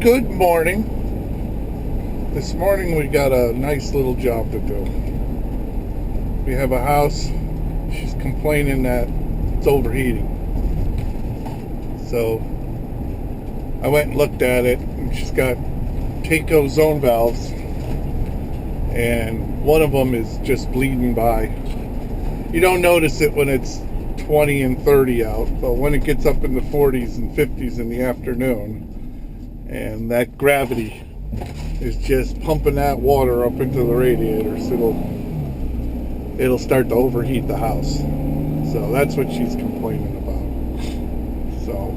Good morning. This morning we got a nice little job to do. We have a house. She's complaining that it's overheating. So I went and looked at it, and she's got Keiko zone valves, and one of them is just bleeding by. You don't notice it when it's 20 and 30 out, but when it gets up in the 40s and 50s in the afternoon, and that gravity is just pumping that water up into the radiators, it'll start to overheat the house. So that's what she's complaining about. So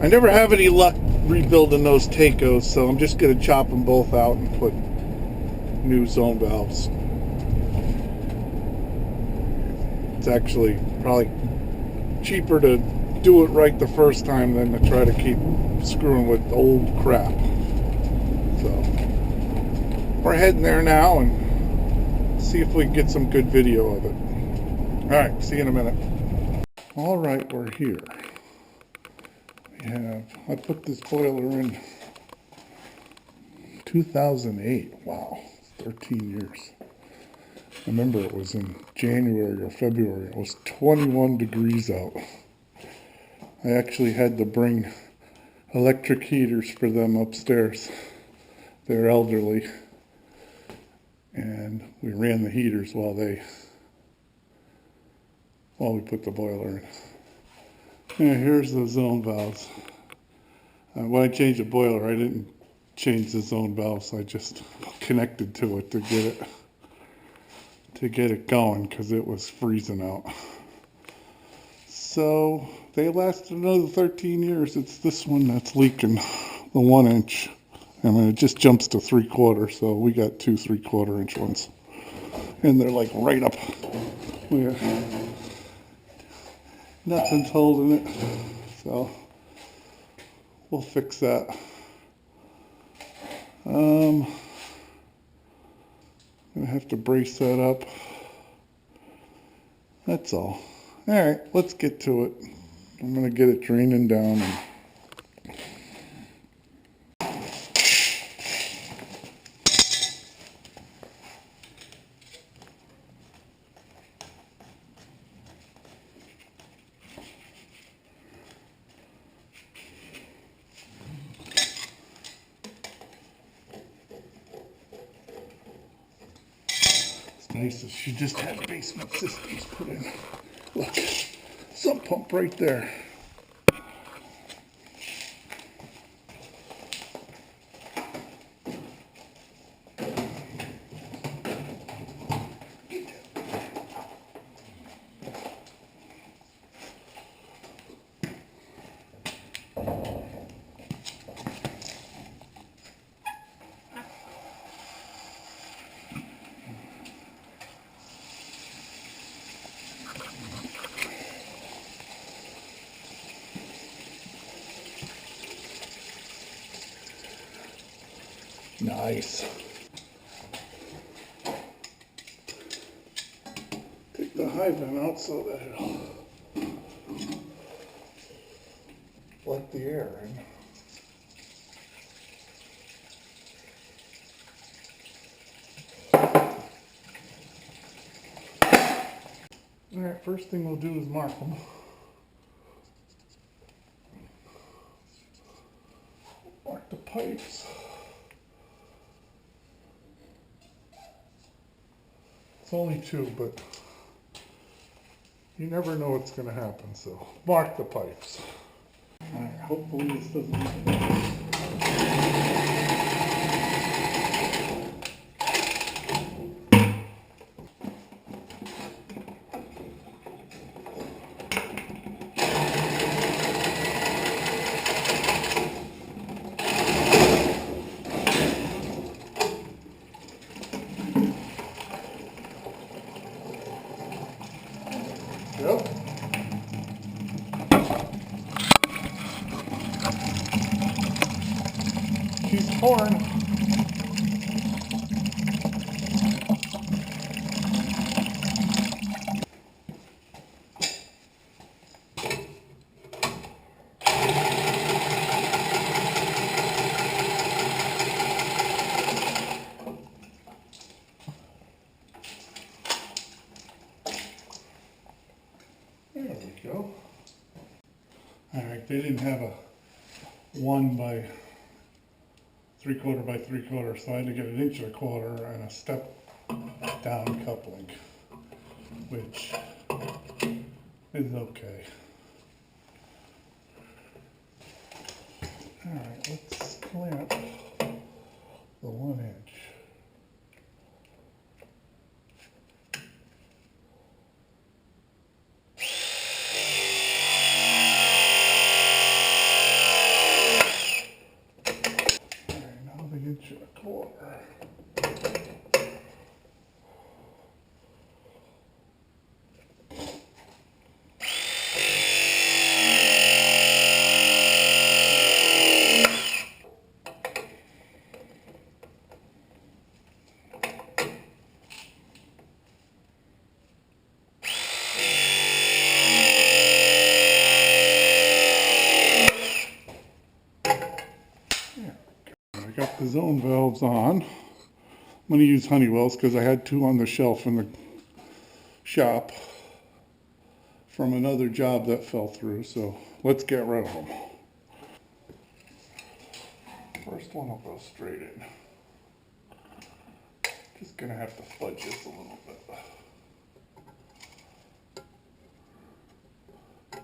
I never have any luck rebuilding those Tacos, so I'm just going to chop them both out and put new zone valves. It's actually probably cheaper to do it right the first time than to try to keep screwing with old crap. So we're heading there now and see if we can get some good video of it. Alright, see you in a minute. Alright, we're here. I put this boiler in 2008. Wow, 13 years. I remember it was in January or February. It was 21 degrees out. I actually had to bring electric heaters for them upstairs. They're elderly. And we ran the heaters while we put the boiler in. Yeah, here's the zone valves. When I changed the boiler, I didn't change the zone valves. I just connected to it to get it going because it was freezing out. So they lasted another 13 years. It's this one that's leaking, the 1 inch. I mean, it just jumps to 3/4, so we got 2 3/4 inch ones. And they're like right up. Nothing's holding it. So we'll fix that. I'm gonna have to brace that up. That's all. Alright, let's get to it. I'm going to get it draining down. It's nice that she just had basement systems put in. Look, sump pump right there. Nice. Take the high vent out so that it'll let the air in. Alright, first thing we'll do is mark them. Mark the pipes. It's only 2, but you never know what's going to happen, so mark the pipes. Alright, hopefully this doesn't... Yep. She's torn. didn't have a 1 by 3/4 by 3/4, so I had to get an 1 1/4 and a step down coupling, which is okay. All right, let's clamp the 1 inch. All right, now the 1 1/4. I got the zone valves on. I'm going to use Honeywell's because I had 2 on the shelf in the shop from another job that fell through, so let's get rid of them. First one will go straight in. Just going to have to fudge this a little bit.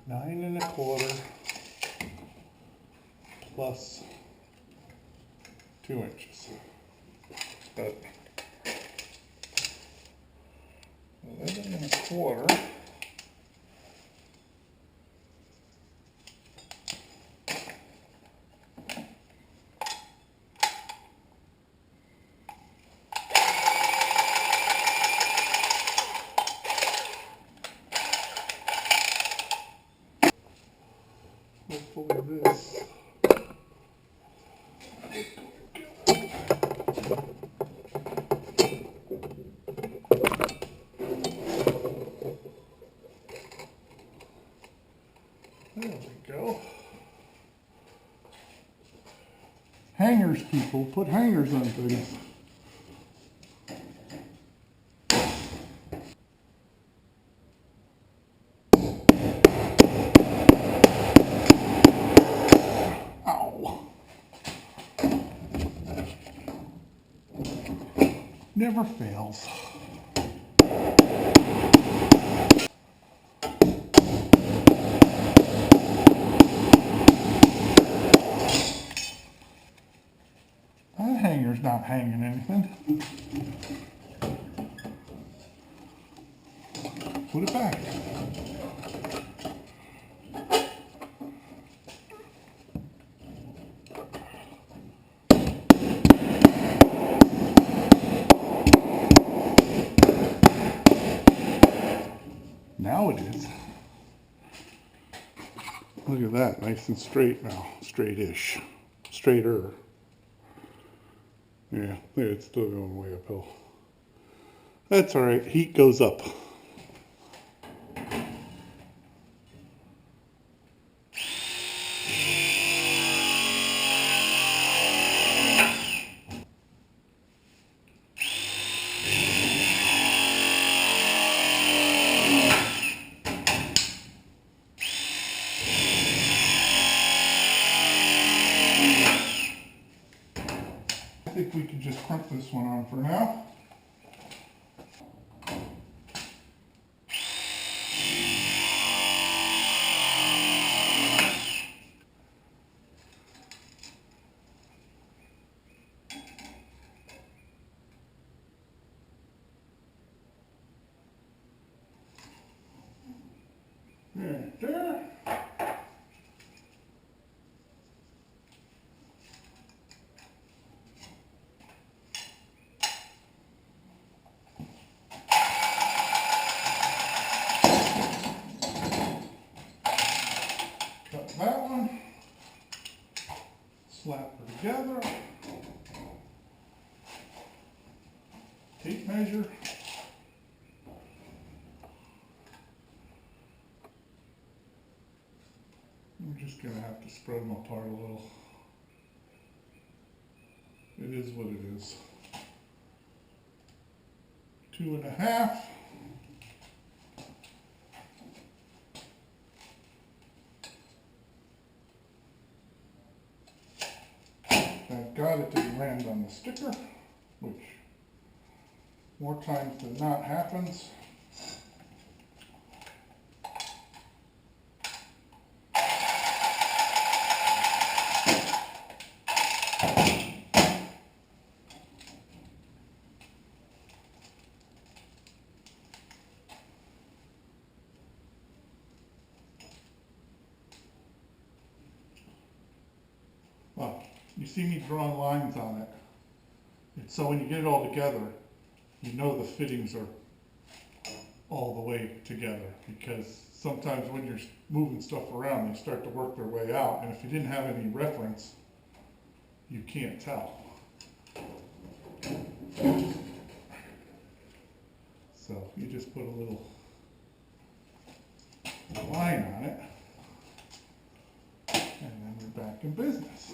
9 1/4 plus 2 inches. But 11 1/4. Hopefully this. There we go. Hangers, people. Put hangers on things. Ow. Never fails. That hanger's not hanging anything. Put it back. Now it is. Look at that, nice and straight now. Straight-ish. Straighter. Yeah, it's still going way uphill. That's all right, heat goes up. I think we can just crump this one on for now. There. Cut that one. Slap her together. Tape measure. I'm just going to have to spread them apart a little. It is what it is. 2 1/2. got it didn't land on the sticker, which more times than not happens. Well, you see me drawing lines on it. It's so when you get it all together, you know the fittings are all the way together, because sometimes when you're moving stuff around, they start to work their way out, and if you didn't have any reference, you can't tell. So you just put a little line on it, and then you're back in business.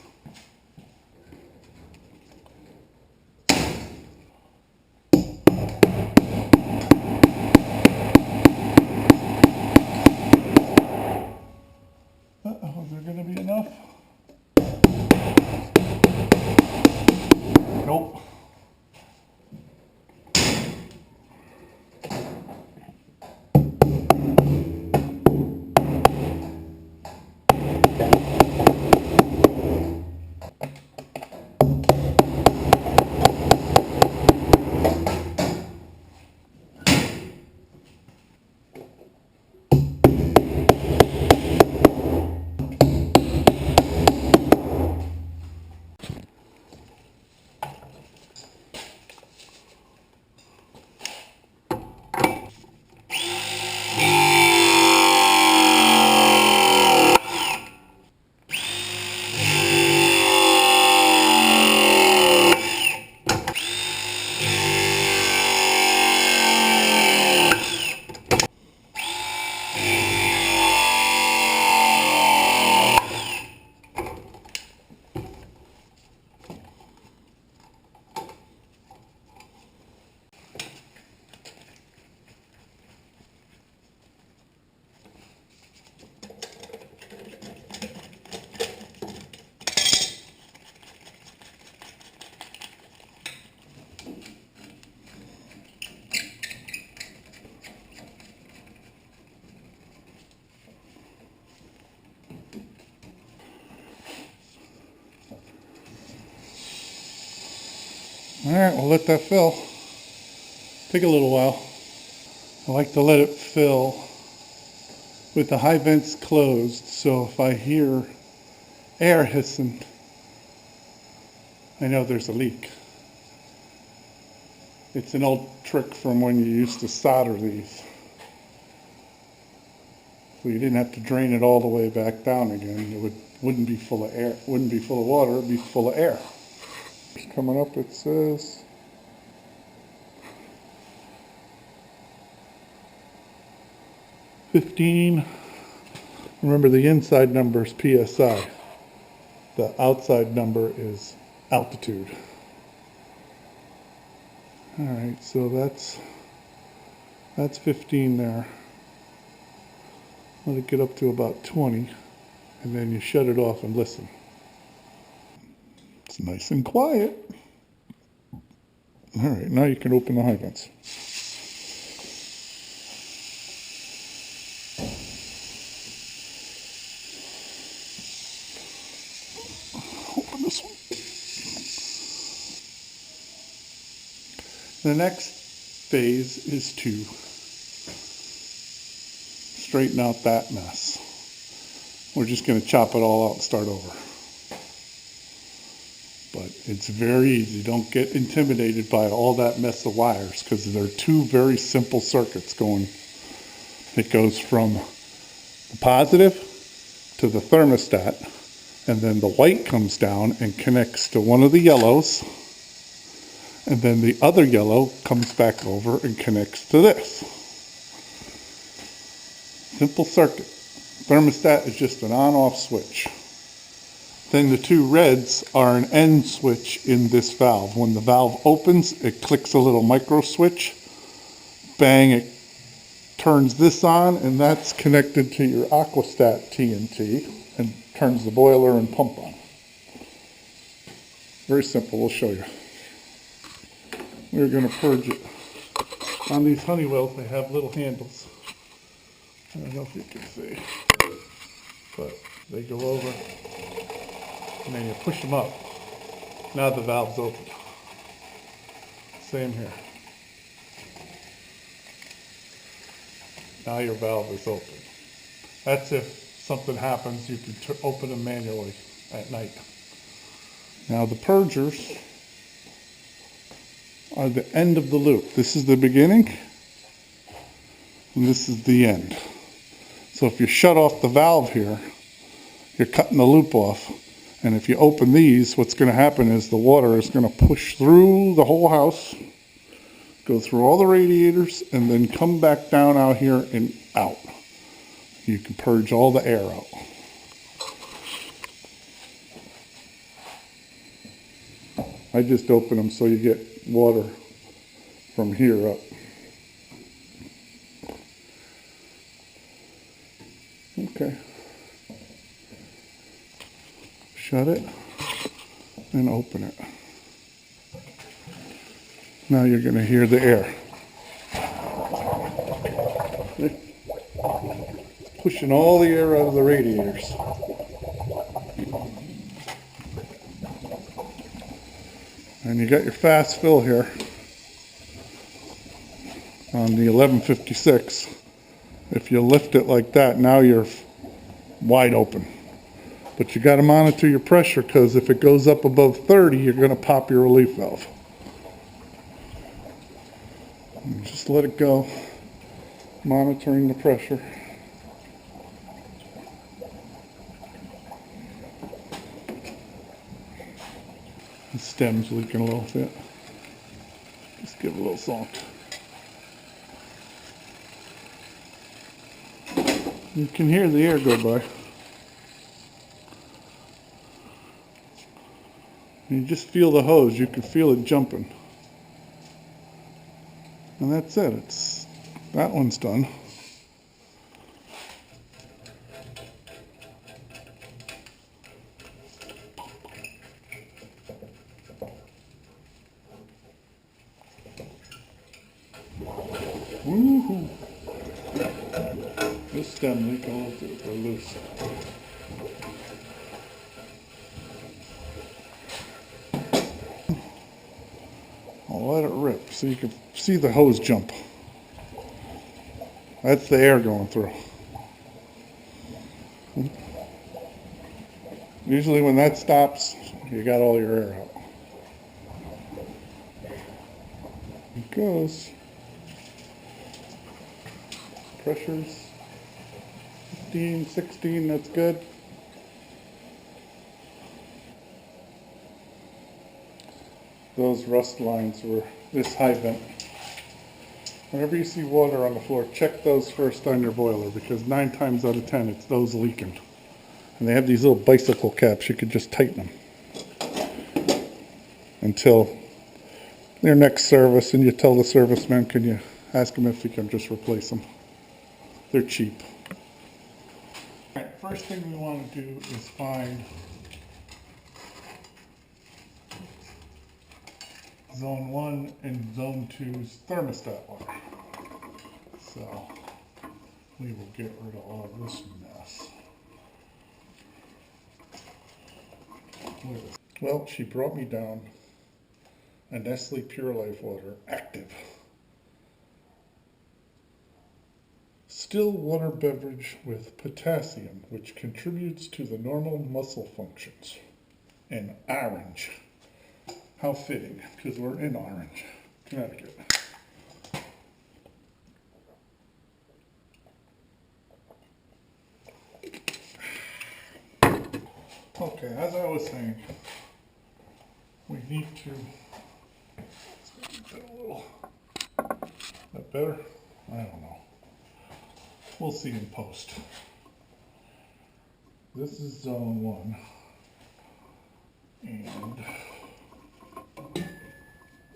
Uh-oh, is there going to be enough? Nope. All right, we'll let that fill. Take a little while. I like to let it fill with the high vents closed, so if I hear air hissing, I know there's a leak. It's an old trick from when you used to solder these. So you didn't have to drain it all the way back down again. It wouldn't be full of air. It wouldn't be full of water, it'd be full of air. Coming up, it says 15. Remember, the inside number is PSI. The outside number is altitude. All right, so that's 15 there. Let it get up to about 20, and then you shut it off and listen. It's nice and quiet. All right, now you can open the high vents. Open this one. The next phase is to straighten out that mess. We're just going to chop it all out and start over. But it's very easy. Don't get intimidated by all that mess of wires, because there are two very simple circuits going. It goes from the positive to the thermostat, and then the white comes down and connects to one of the yellows, and then the other yellow comes back over and connects to this. Simple circuit. Thermostat is just an on-off switch. Then the two reds are an end switch in this valve. When the valve opens, it clicks a little micro switch. Bang, it turns this on, and that's connected to your Aquastat TNT and turns the boiler and pump on. Very simple, we'll show you. We're going to purge it. On these Honeywells, they have little handles. I don't know if you can see, but they go over, and then you push them up. Now the valve's open. Same here. Now your valve is open. That's if something happens, you can open them manually at night. Now the purgers are the end of the loop. This is the beginning, and this is the end. So if you shut off the valve here, you're cutting the loop off. And if you open these, what's going to happen is the water is going to push through the whole house, go through all the radiators, and then come back down out here and out. You can purge all the air out. I just open them so you get water from here up. Okay. Shut it and open it. Now you're going to hear the air. It's pushing all the air out of the radiators. And you got your fast fill here on the 1156. If you lift it like that, now you're wide open. But you got to monitor your pressure, because if it goes up above 30, you're going to pop your relief valve. And just let it go, monitoring the pressure. The stem's leaking a little bit. Just give it a little salt. You can hear the air go by. You just feel the hose. You can feel it jumping. And that's it. That one's done. Woohoo! This stem leak a little bit, they're loose. I'll let it rip so you can see the hose jump. That's the air going through. Usually when that stops, you got all your air out. It goes. Pressure's 15, 16, that's good. Those rust lines were this high vent. Whenever you see water on the floor, check those first on your boiler, because 9 times out of 10 it's those leaking. And they have these little bicycle caps, you could just tighten them until their next service, and you tell the serviceman, can you ask him if he can just replace them. They're cheap. All right, first thing we want to do is find Zone 1 and Zone 2's thermostat water. So we will get rid of all of this mess. Well, she brought me down a Nestle Pure Life water active. Still water beverage with potassium, which contributes to the normal muscle functions. And orange. How fitting, because we're in Orange, Connecticut. Okay, as I was saying, we need to, a little, that better? I don't know. We'll see in post. This is Zone 1. And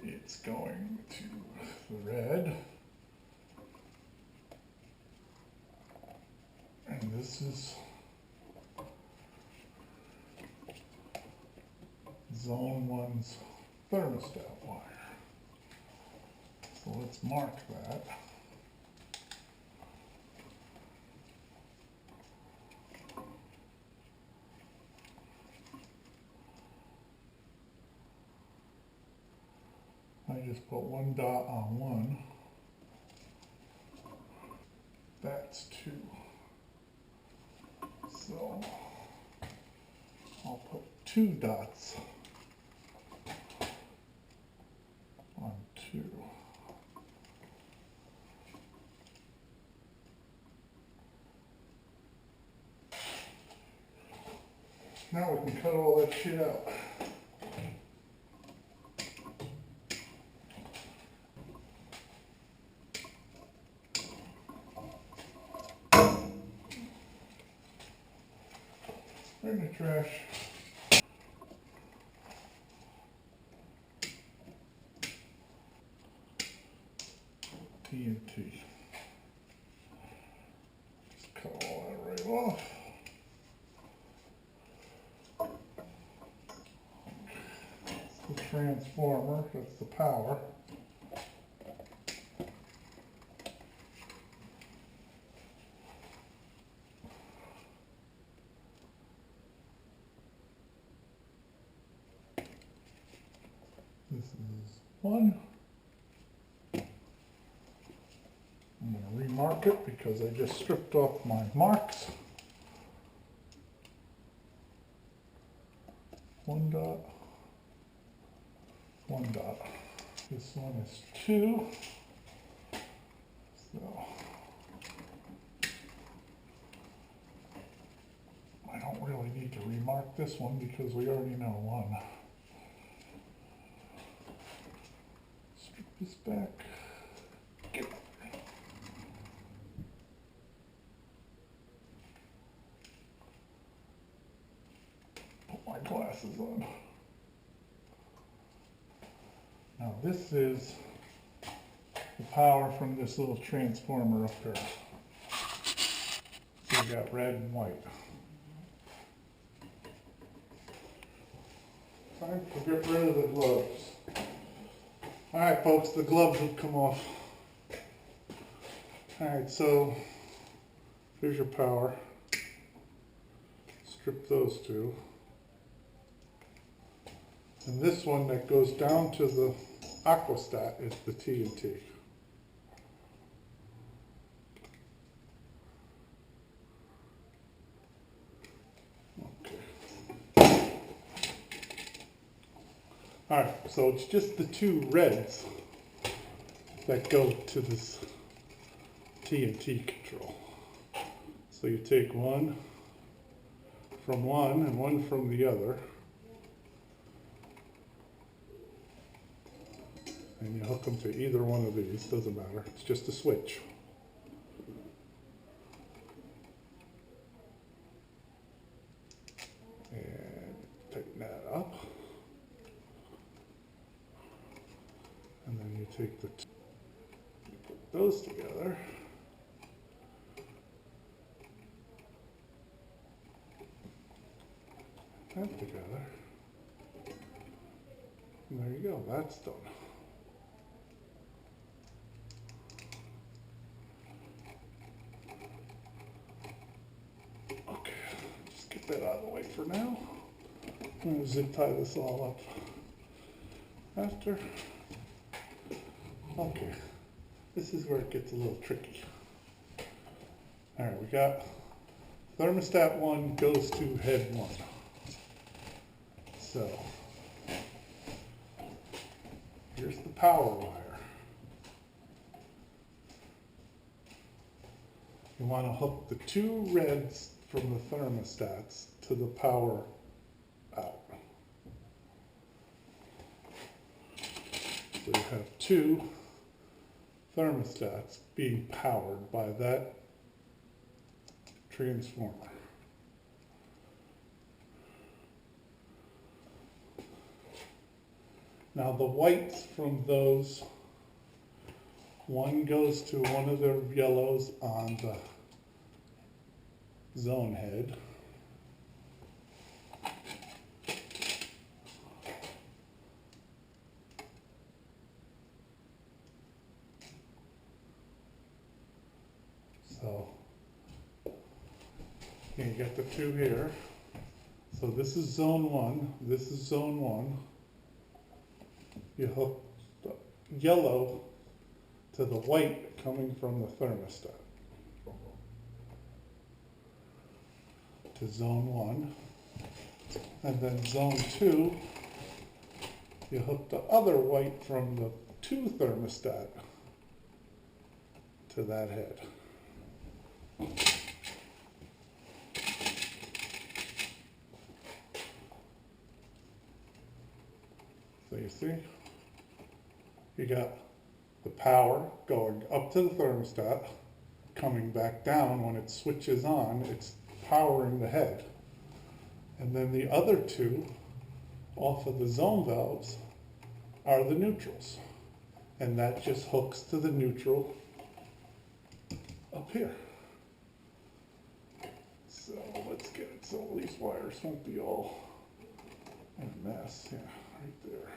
it's going to the red. And this is zone 1's thermostat wire. So let's mark that. I just put one dot on one. That's 2. So I'll put 2 dots on 2. Now we can cut all that shit out. In the trash. TNT. Just cut all that right off. That's the transformer, that's the power. This is 1. I'm going to remark it because I just stripped off my marks. 1 dot, 1 dot. This one is 2. So I don't really need to remark this one because we already know 1. Strip this back. Get it. Put my glasses on. Now this is the power from this little transformer up there. So we got red and white. Time to get rid of the gloves. Alright folks, the gloves will come off. Alright, so here's your power. Strip those 2. And this one that goes down to the aquastat is the TNT. Okay. Alright, so it's just the 2 reds that go to this TNT control. So you take one from one and one from the other. And you hook them to either one of these, doesn't matter, it's just a switch. And tighten that up. And then you take the you put those together. That together. And there you go, that's done. That out of the way for now. I'm going to zip tie this all up after. Okay, this is where it gets a little tricky. Alright, we got thermostat 1 goes to head 1. So, here's the power wire. You want to hook the 2 reds from the thermostats to the power out. So you have 2 thermostats being powered by that transformer. Now the whites from those, one goes to one of the yellows on the zone head. Okay, you got the two here. So this is zone 1, this is zone 1. You hook the yellow to the white coming from the thermostat to zone 1. And then zone 2, you hook the other white from the 2 thermostat to that head. So you see, you got the power going up to the thermostat, coming back down when it switches on, it's powering the head. And then the other two off of the zone valves are the neutrals. And that just hooks to the neutral up here. So let's get it so these wires won't be all in a mess. Yeah, right there.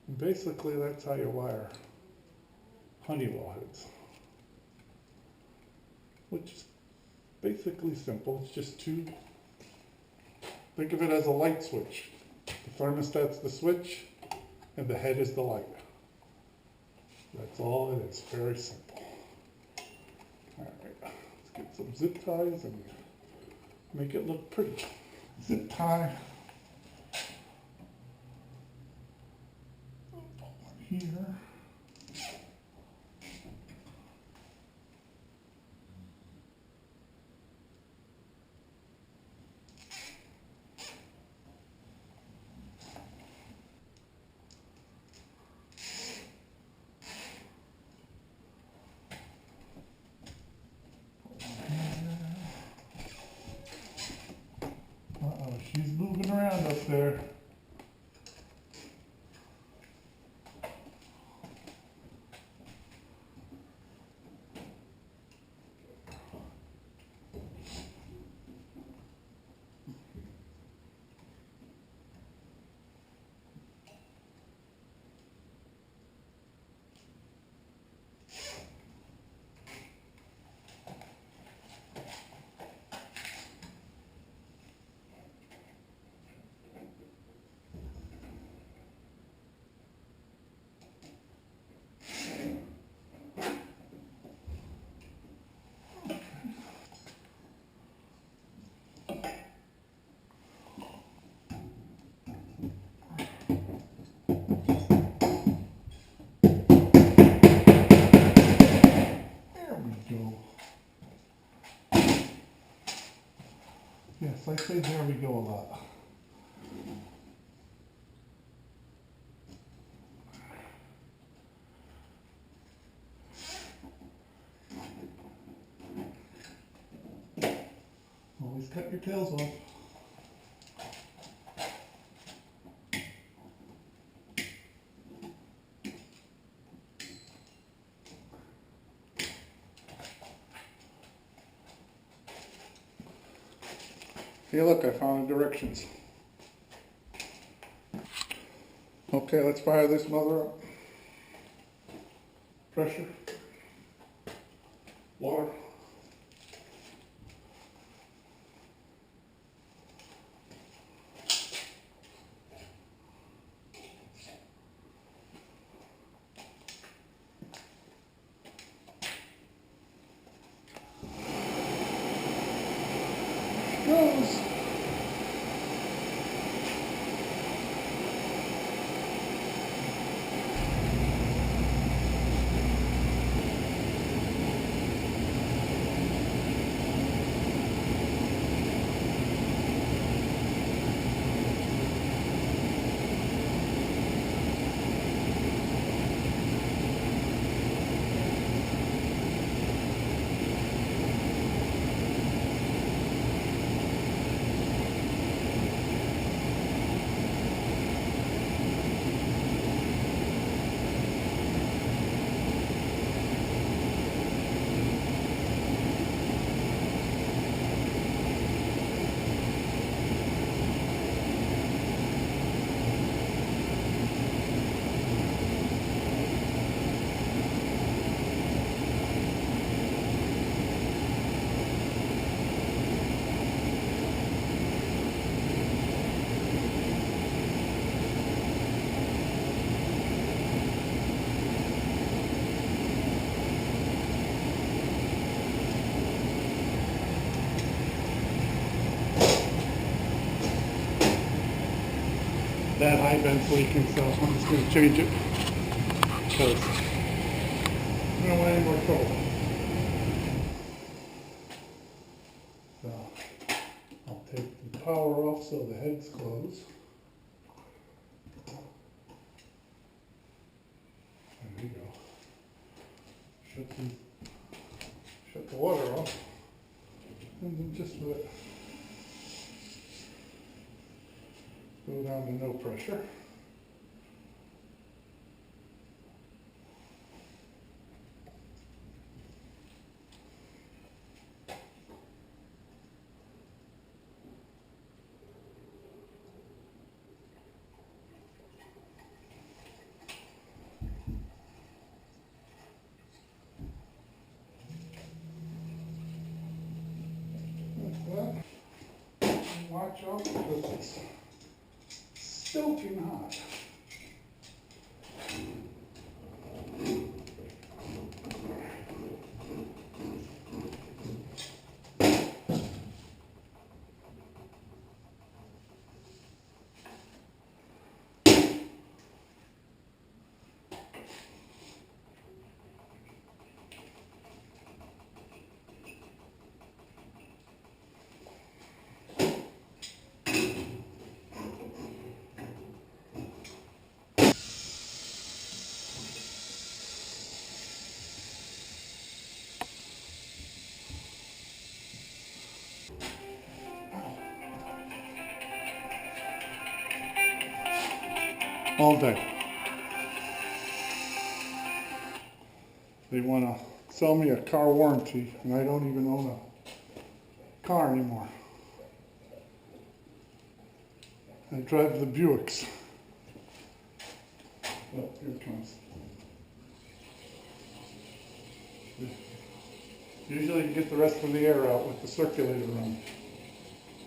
And basically that's how you wire Honeywell heads. Which is basically simple. It's just two. Think of it as a light switch. The thermostat's the switch, and the head is the light. That's all it is. Very simple. All right, let's get some zip ties and make it look pretty. Zip tie. Here. Uh-oh, she's moving around up there. Yes, I say there we go a lot. Always cut your tails off. Hey, look, I found the directions. Okay, let's fire this mother up. Pressure. Water. Goes. That high vent's leaking, so I'm just going to change it because I don't want any more trouble. So I'll take the power off so the head's closed. There we go. Shut the water off. And then just let it go down to no pressure. Watch out because it's soaking hot. All day. They want to sell me a car warranty, and I don't even own a car anymore. I drive the Buicks. Oh, here it comes. Usually you get the rest of the air out with the circulator on.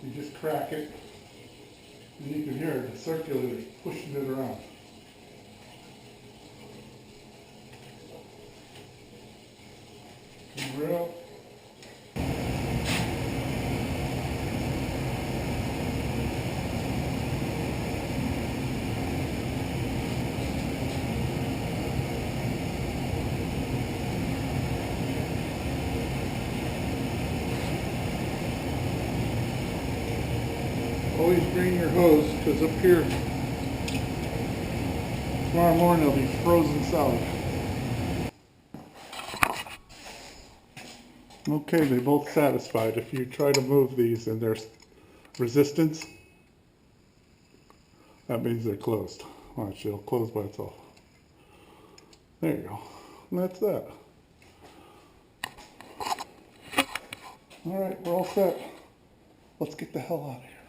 You just crack it, and you can hear the circulator pushing it around. Real. Always bring your hose, because up here tomorrow morning it'll be frozen solid. Okay, they both satisfied. If you try to move these and there's resistance, that means they're closed. Watch, it'll close by itself. There you go. And that's that. Alright, we're all set. Let's get the hell out of here.